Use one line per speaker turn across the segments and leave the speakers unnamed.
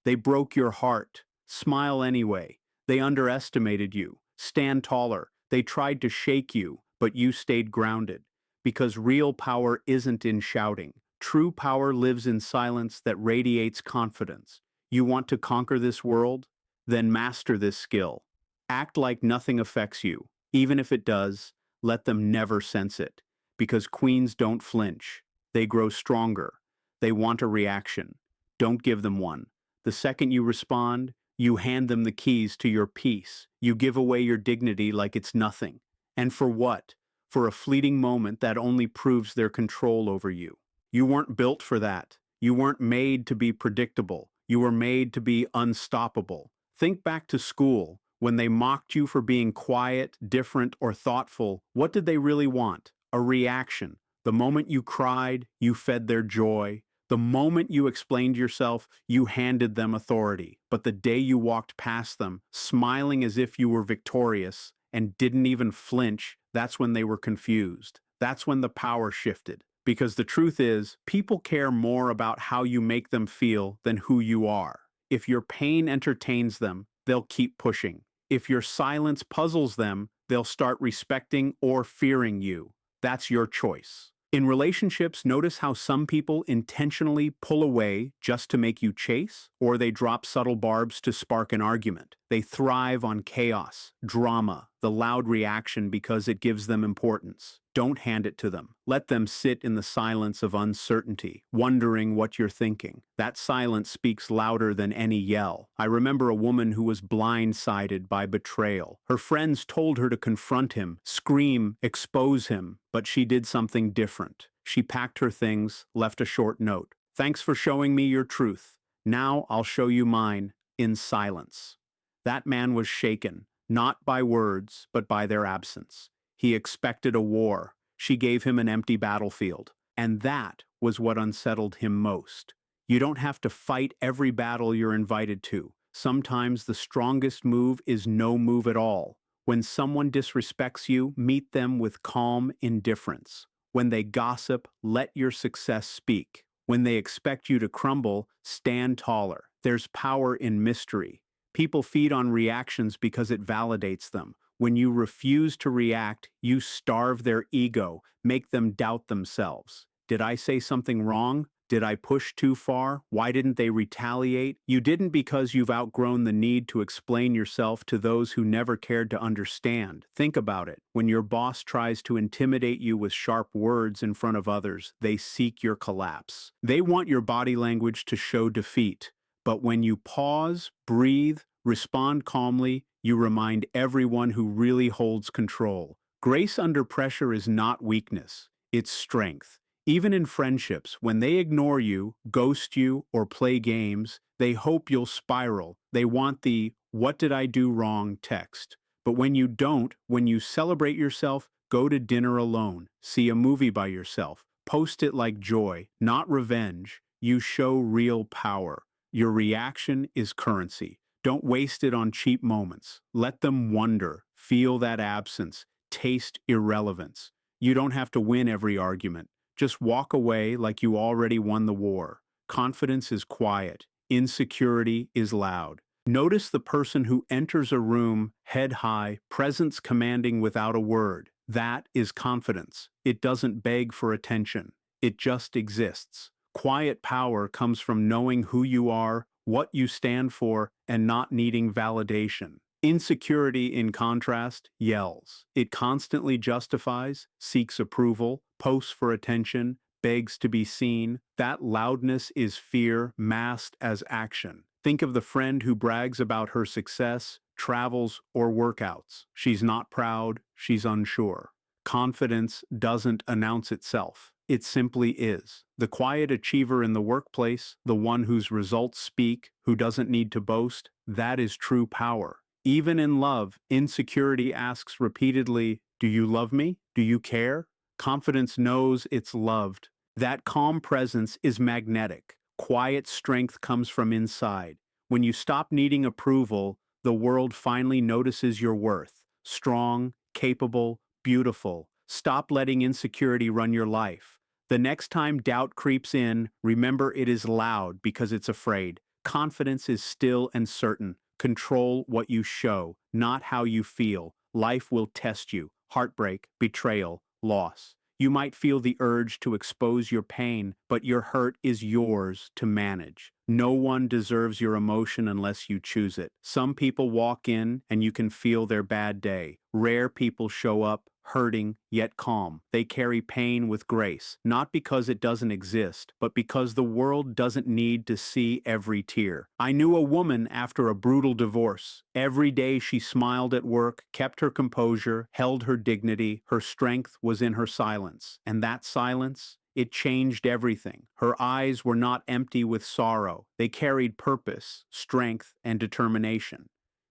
They broke your heart. Smile anyway. They underestimated you. Stand taller. They tried to shake you, but you stayed grounded. Because real power isn't in shouting. True power lives in silence that radiates confidence. You want to conquer this world? Then master this skill. Act like nothing affects you. Even if it does, let them never sense it. Because queens don't flinch. They grow stronger. They want a reaction. Don't give them one. The second you respond, you hand them the keys to your peace. You give away your dignity like it's nothing. And for what? For a fleeting moment that only proves their control over you. You weren't built for that. You weren't made to be predictable. You were made to be unstoppable. Think back to school. When they mocked you for being quiet, different, or thoughtful, what did they really want? A reaction. The moment you cried, you fed their joy. The moment you explained yourself, you handed them authority. But the day you walked past them, smiling as if you were victorious, and didn't even flinch, that's when they were confused. That's when the power shifted. Because the truth is, people care more about how you make them feel than who you are. If your pain entertains them, they'll keep pushing. If your silence puzzles them, they'll start respecting or fearing you. That's your choice. In relationships, notice how some people intentionally pull away just to make you chase, or they drop subtle barbs to spark an argument. They thrive on chaos, drama, the loud reaction because it gives them importance. Don't hand it to them. Let them sit in the silence of uncertainty, wondering what you're thinking. That silence speaks louder than any yell. I remember a woman who was blindsided by betrayal. Her friends told her to confront him, scream, expose him, but she did something different. She packed her things, left a short note. "Thanks for showing me your truth. Now I'll show you mine," in silence. That man was shaken, not by words, but by their absence. He expected a war. She gave him an empty battlefield. And that was what unsettled him most. You don't have to fight every battle you're invited to. Sometimes the strongest move is no move at all. When someone disrespects you, meet them with calm indifference. When they gossip, let your success speak. When they expect you to crumble, stand taller. There's power in mystery. People feed on reactions because it validates them. When you refuse to react, you starve their ego, make them doubt themselves. Did I say something wrong? Did I push too far? Why didn't they retaliate? You didn't because you've outgrown the need to explain yourself to those who never cared to understand. Think about it. When your boss tries to intimidate you with sharp words in front of others, they seek your collapse. They want your body language to show defeat. But when you pause, breathe, respond calmly, you remind everyone who really holds control. Grace under pressure is not weakness, it's strength. Even in friendships, when they ignore you, ghost you, or play games, they hope you'll spiral. They want the "what did I do wrong" text. But when you don't, when you celebrate yourself, go to dinner alone, see a movie by yourself, post it like joy, not revenge, you show real power. Your reaction is currency. Don't waste it on cheap moments. Let them wonder, feel that absence, taste irrelevance. You don't have to win every argument. Just walk away like you already won the war. Confidence is quiet. Insecurity is loud. Notice the person who enters a room head high, presence commanding without a word. That is confidence. It doesn't beg for attention. It just exists. Quiet power comes from knowing who you are, what you stand for, and not needing validation. Insecurity, in contrast, yells. It constantly justifies, seeks approval, posts for attention, begs to be seen. That loudness is fear masked as action. Think of the friend who brags about her success, travels, or workouts. She's not proud, she's unsure. Confidence doesn't announce itself. It simply is. The quiet achiever in the workplace, the one whose results speak, who doesn't need to boast, that is true power. Even in love, insecurity asks repeatedly, "Do you love me? Do you care?" Confidence knows it's loved. That calm presence is magnetic. Quiet strength comes from inside. When you stop needing approval, the world finally notices your worth. Strong, capable, beautiful. Stop letting insecurity run your life. The next time doubt creeps in, remember it is loud because it's afraid. Confidence is still and certain. Control what you show, not how you feel. Life will test you. Heartbreak, betrayal, loss. You might feel the urge to expose your pain, but your hurt is yours to manage. No one deserves your emotion unless you choose it. Some people walk in and you can feel their bad day. Rare people show up hurting yet calm. They carry pain with grace, not because it doesn't exist, but because the world doesn't need to see every tear. I knew a woman after a brutal divorce. Every day she smiled at work, kept her composure, held her dignity. Her strength was in her silence. And that silence, it changed everything. Her eyes were not empty with sorrow. They carried purpose, strength, and determination.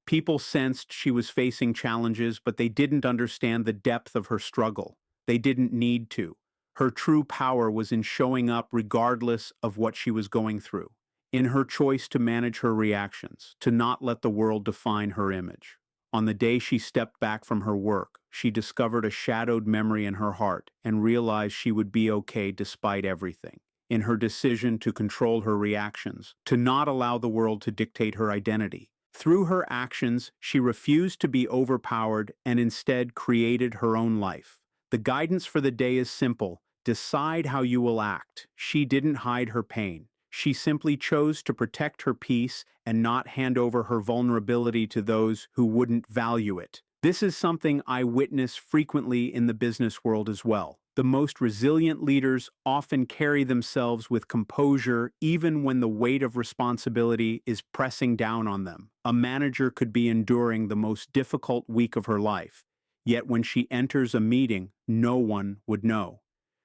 People sensed she was facing challenges, but they didn't understand the depth of her struggle. They didn't need to. Her true power was in showing up regardless of what she was going through, in her choice to manage her reactions, to not let the world define her image. On the day she stepped back from her work, she discovered a shadowed memory in her heart and realized she would be okay despite everything. In her decision to control her reactions, to not allow the world to dictate her identity. Through her actions, she refused to be overpowered and instead created her own life. The guidance for the day is simple. Decide how you will act. She didn't hide her pain. She simply chose to protect her peace and not hand over her vulnerability to those who wouldn't value it. This is something I witness frequently in the business world as well. The most resilient leaders often carry themselves with composure even when the weight of responsibility is pressing down on them. A manager could be enduring the most difficult week of her life, yet when she enters a meeting, no one would know.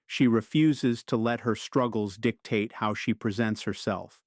She refuses to let her struggles dictate how she presents herself.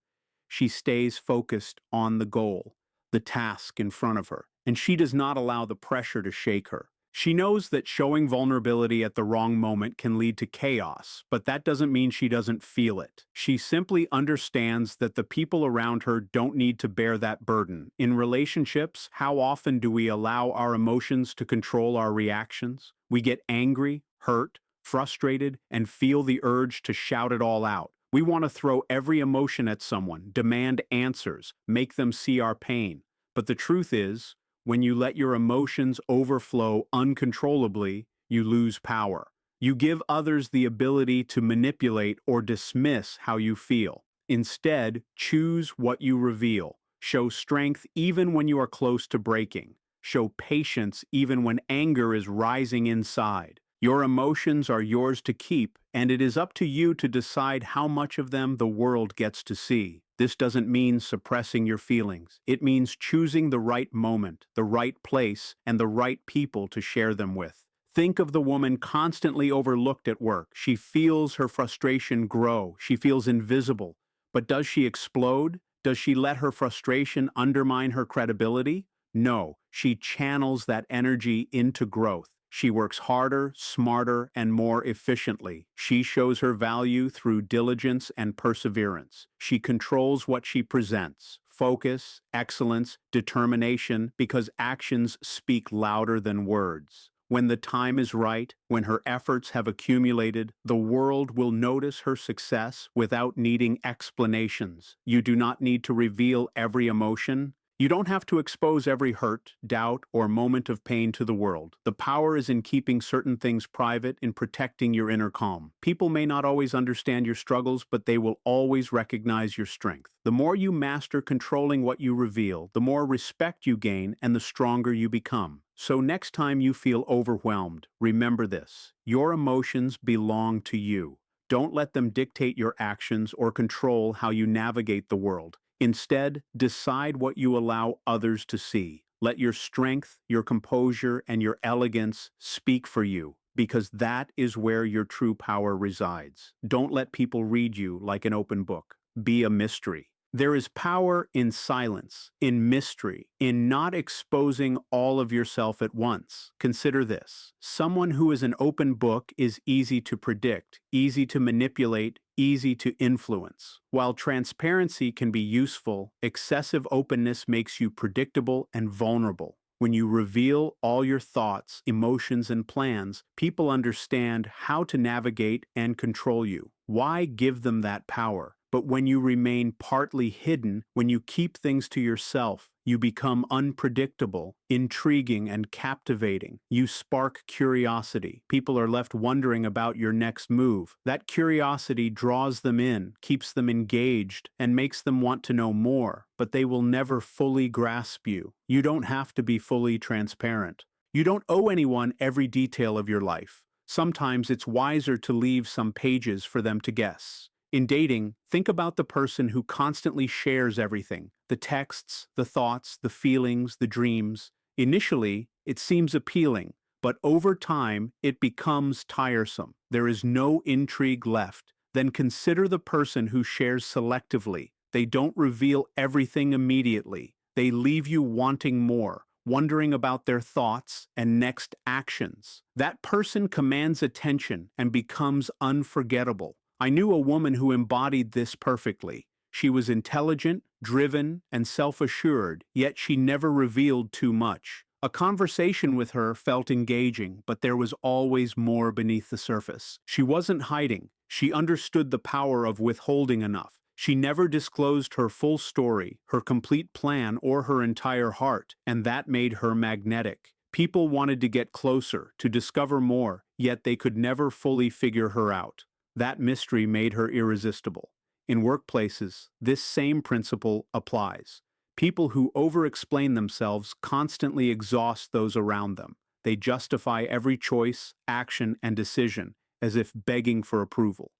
She stays focused on the goal, the task in front of her, and she does not allow the pressure to shake her. She knows that showing vulnerability at the wrong moment can lead to chaos, but that doesn't mean she doesn't feel it. She simply understands that the people around her don't need to bear that burden. In relationships, how often do we allow our emotions to control our reactions? We get angry, hurt, frustrated, and feel the urge to shout it all out. We want to throw every emotion at someone, demand answers, make them see our pain. But the truth is, when you let your emotions overflow uncontrollably, you lose power. You give others the ability to manipulate or dismiss how you feel. Instead, choose what you reveal. Show strength even when you are close to breaking. Show patience even when anger is rising inside. Your emotions are yours to keep, and it is up to you to decide how much of them the world gets to see. This doesn't mean suppressing your feelings. It means choosing the right moment, the right place, and the right people to share them with. Think of the woman constantly overlooked at work. She feels her frustration grow. She feels invisible. But does she explode? Does she let her frustration undermine her credibility? No, she channels that energy into growth. She works harder, smarter, and more efficiently. She shows her value through diligence and perseverance. She controls what she presents. Focus, excellence, determination, because actions speak louder than words. When the time is right, when her efforts have accumulated, the world will notice her success without needing explanations. You do not need to reveal every emotion. You don't have to expose every hurt, doubt, or moment of pain to the world. The power is in keeping certain things private, in protecting your inner calm. People may not always understand your struggles, but they will always recognize your strength. The more you master controlling what you reveal, the more respect you gain and the stronger you become. So next time you feel overwhelmed, remember this: your emotions belong to you. Don't let them dictate your actions or control how you navigate the world. Instead, decide what you allow others to see. Let your strength, your composure, and your elegance speak for you, because that is where your true power resides. Don't let people read you like an open book. Be a mystery. There is power in silence, in mystery, in not exposing all of yourself at once. Consider this: someone who is an open book is easy to predict, easy to manipulate, easy to influence. While transparency can be useful, excessive openness makes you predictable and vulnerable. When you reveal all your thoughts, emotions, and plans, people understand how to navigate and control you. Why give them that power? But when you remain partly hidden, when you keep things to yourself, you become unpredictable, intriguing, and captivating. You spark curiosity. People are left wondering about your next move. That curiosity draws them in, keeps them engaged, and makes them want to know more, but they will never fully grasp you. You don't have to be fully transparent. You don't owe anyone every detail of your life. Sometimes it's wiser to leave some pages for them to guess. In dating, think about the person who constantly shares everything: the texts, the thoughts, the feelings, the dreams. Initially, it seems appealing, but over time, it becomes tiresome. There is no intrigue left. Then consider the person who shares selectively. They don't reveal everything immediately. They leave you wanting more, wondering about their thoughts and next actions. That person commands attention and becomes unforgettable. I knew a woman who embodied this perfectly. She was intelligent, driven, and self-assured, yet she never revealed too much. A conversation with her felt engaging, but there was always more beneath the surface. She wasn't hiding. She understood the power of withholding enough. She never disclosed her full story, her complete plan, or her entire heart, and that made her magnetic. People wanted to get closer, to discover more, yet they could never fully figure her out. That mystery made her irresistible. In workplaces, this same principle applies. People who over-explain themselves constantly exhaust those around them. They justify every choice, action, and decision as if begging for approval.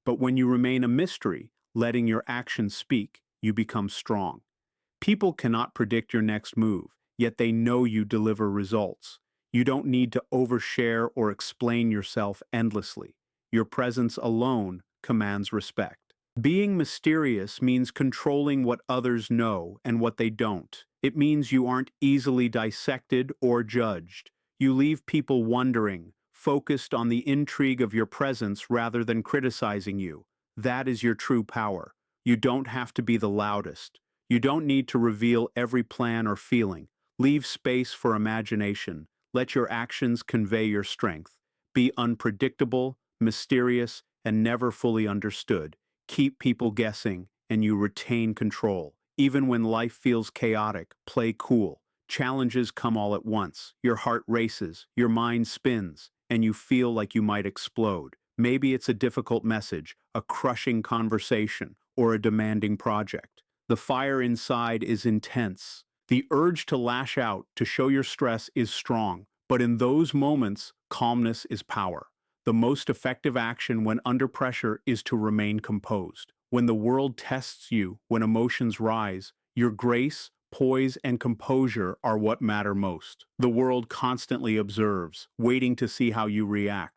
But when you remain a mystery, letting your actions speak, you become strong. People cannot predict your next move, yet they know you deliver results. You don't need to overshare or explain yourself endlessly. Your presence alone commands respect. Being mysterious means controlling what others know and what they don't. It means you aren't easily dissected or judged. You leave people wondering, focused on the intrigue of your presence rather than criticizing you. That is your true power. You don't have to be the loudest. You don't need to reveal every plan or feeling. Leave space for imagination. Let your actions convey your strength. Be unpredictable, mysterious, and never fully understood. Keep people guessing, and you retain control. Even when life feels chaotic, play cool. Challenges come all at once. Your heart races, your mind spins, and you feel like you might explode. Maybe it's a difficult message, a crushing conversation, or a demanding project. The fire inside is intense. The urge to lash out, to show your stress, is strong. But in those moments, calmness is power. The most effective action when under pressure is to remain composed. When the world tests you, when emotions rise, your grace, poise, and composure are what matter most. The world constantly observes, waiting to see how you react.